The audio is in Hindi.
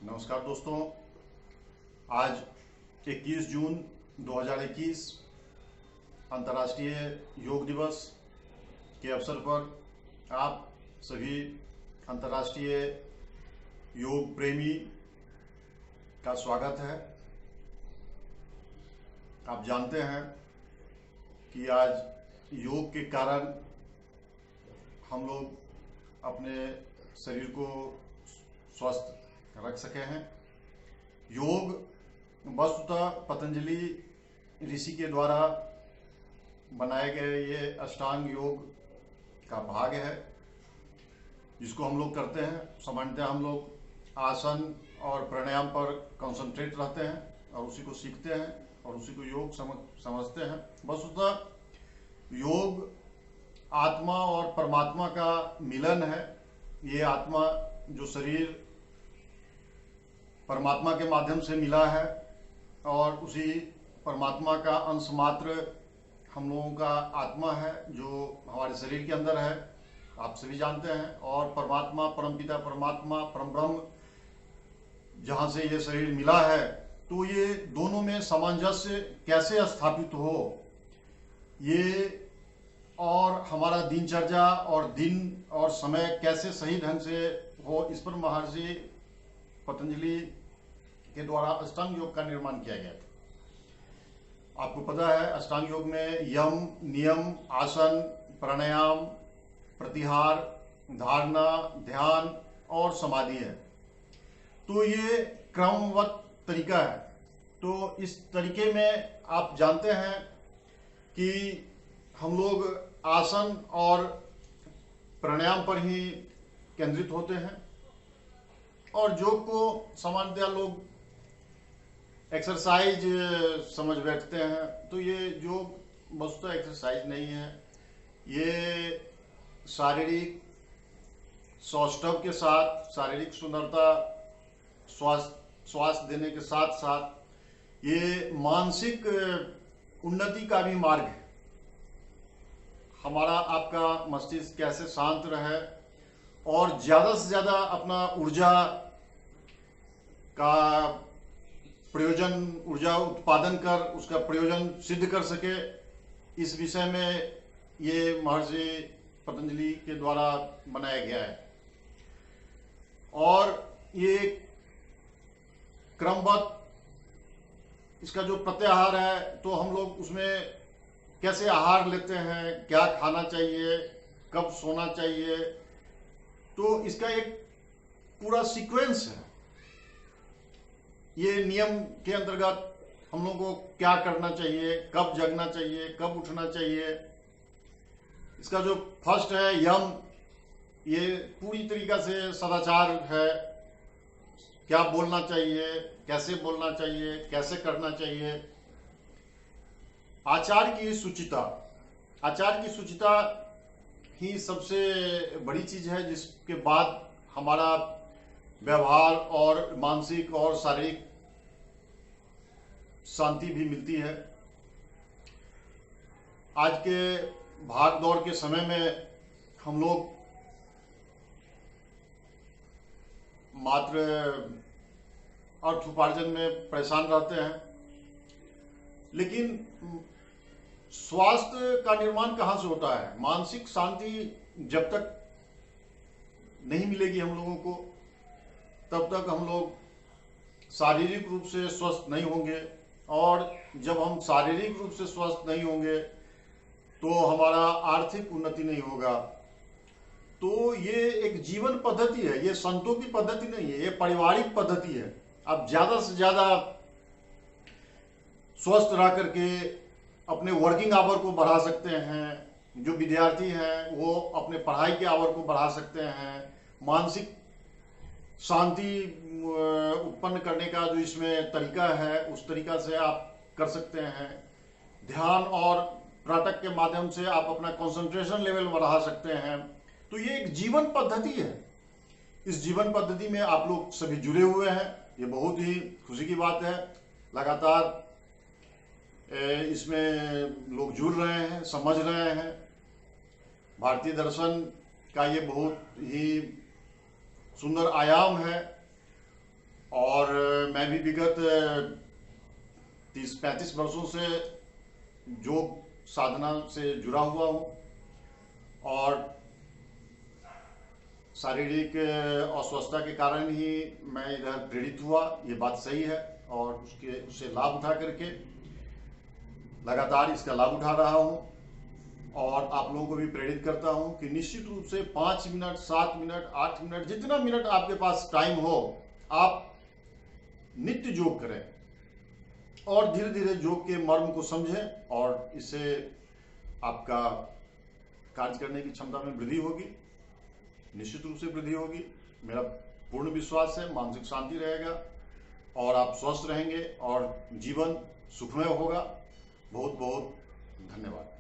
नमस्कार दोस्तों। आज 21 जून 2021 अंतर्राष्ट्रीय योग दिवस के अवसर पर आप सभी अंतर्राष्ट्रीय योग प्रेमी का स्वागत है। आप जानते हैं कि आज योग के कारण हम लोग अपने शरीर को स्वस्थ रख सके हैं। योग वस्तुतः पतंजलि ऋषि के द्वारा बनाए गए ये अष्टांग योग का भाग है, जिसको हम लोग करते हैं। सामान्यतः हम लोग आसन और प्राणायाम पर कंसंट्रेट रहते हैं और उसी को सीखते हैं और उसी को योग समझते हैं। वस्तुतः योग आत्मा और परमात्मा का मिलन है। ये आत्मा जो शरीर परमात्मा के माध्यम से मिला है और उसी परमात्मा का अंश मात्र हम लोगों का आत्मा है जो हमारे शरीर के अंदर है, आप सभी जानते हैं। और परमात्मा, परमपिता परमात्मा, परम ब्रह्म जहाँ से ये शरीर मिला है, तो ये दोनों में सामंजस्य कैसे स्थापित हो, ये और हमारा दिनचर्या और दिन और समय कैसे सही ढंग से हो, इस पर महर्षि पतंजलि के द्वारा अष्टांग योग का निर्माण किया गया था। आपको पता है अष्टांग योग में यम, नियम, आसन, प्राणायाम, प्रत्याहार, धारणा, ध्यान और समाधि है। तो ये क्रमवत तरीका है। तो इस तरीके में आप जानते हैं कि हम लोग आसन और प्राणायाम पर ही केंद्रित होते हैं और योग को सामान्यतः लोग एक्सरसाइज समझ बैठते हैं। तो ये योग वस्तुतः एक्सरसाइज नहीं है, ये शारीरिक सौष्ठव के साथ शारीरिक सुंदरता, स्वास्थ्य देने के साथ साथ ये मानसिक उन्नति का भी मार्ग है। हमारा आपका मस्तिष्क कैसे शांत रहे और ज़्यादा से ज़्यादा अपना ऊर्जा का ऊर्जा उत्पादन कर उसका प्रयोजन सिद्ध कर सके, इस विषय में ये महर्षि पतंजलि के द्वारा बनाया गया है। और ये क्रमबद्ध इसका जो प्रत्याहार है, तो हम लोग उसमें कैसे आहार लेते हैं, क्या खाना चाहिए, कब सोना चाहिए, तो इसका एक पूरा सीक्वेंस है। ये नियम के अंतर्गत हम लोगों को क्या करना चाहिए, कब जगना चाहिए, कब उठना चाहिए। इसका जो फर्स्ट है यम, ये पूरी तरीका से सदाचार है। क्या बोलना चाहिए, कैसे बोलना चाहिए, कैसे करना चाहिए। आचार की शुचिता, आचार की शुचिता ही सबसे बड़ी चीज है, जिसके बाद हमारा व्यवहार और मानसिक और शारीरिक शांति भी मिलती है। आज के भाग दौड़ के समय में हम लोग मात्र अर्थ उपार्जन में परेशान रहते हैं, लेकिन स्वास्थ्य का निर्माण कहाँ से होता है? मानसिक शांति जब तक नहीं मिलेगी हम लोगों को, तब तक हम लोग शारीरिक रूप से स्वस्थ नहीं होंगे। और जब हम शारीरिक रूप से स्वस्थ नहीं होंगे तो हमारा आर्थिक उन्नति नहीं होगा। तो ये एक जीवन पद्धति है, ये संतों की पद्धति नहीं है, ये पारिवारिक पद्धति है। आप ज्यादा से ज्यादा स्वस्थ रह करके अपने वर्किंग आवर को बढ़ा सकते हैं। जो विद्यार्थी हैं वो अपने पढ़ाई के आवर को बढ़ा सकते हैं। मानसिक शांति उत्पन्न करने का जो इसमें तरीका है, उस तरीका से आप कर सकते हैं। ध्यान और प्राटक के माध्यम से आप अपना कंसंट्रेशन लेवल बढ़ा सकते हैं। तो ये एक जीवन पद्धति है। इस जीवन पद्धति में आप लोग सभी जुड़े हुए हैं, ये बहुत ही खुशी की बात है। लगातार इसमें लोग जुड़ रहे हैं, समझ रहे हैं। भारतीय दर्शन का ये बहुत ही सुंदर आयाम है। और मैं भी विगत 30-35 वर्षों से योग साधना से जुड़ा हुआ हूँ और शारीरिक अस्वस्थता के कारण ही मैं इधर प्रेरित हुआ, ये बात सही है। और उससे लाभ उठा करके लगातार इसका लाभ उठा रहा हूँ और आप लोगों को भी प्रेरित करता हूँ कि निश्चित रूप से 5 मिनट, 7 मिनट, 8 मिनट, जितना मिनट आपके पास टाइम हो, आप नित्य योग करें और धीरे धीरे योग के मर्म को समझें और इससे आपका कार्य करने की क्षमता में वृद्धि होगी, निश्चित रूप से वृद्धि होगी। मेरा पूर्ण विश्वास है मानसिक शांति रहेगा और आप स्वस्थ रहेंगे और जीवन सुखमय होगा। बहुत बहुत धन्यवाद।